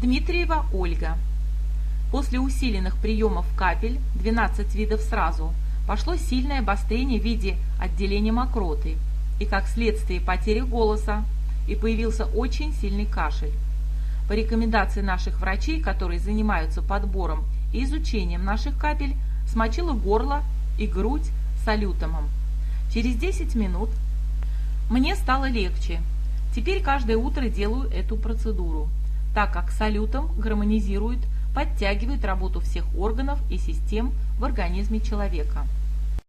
Дмитриева Ольга. После усиленных приемов капель, 12 видов сразу, пошло сильное обострение в виде отделения мокроты и, как следствие, потери голоса, и появился очень сильный кашель. По рекомендации наших врачей, которые занимаются подбором и изучением наших капель, смочила горло и грудь салютомом. Через 10 минут мне стало легче. Теперь каждое утро делаю эту процедуру, так как салютом гармонизирует, подтягивает работу всех органов и систем в организме человека.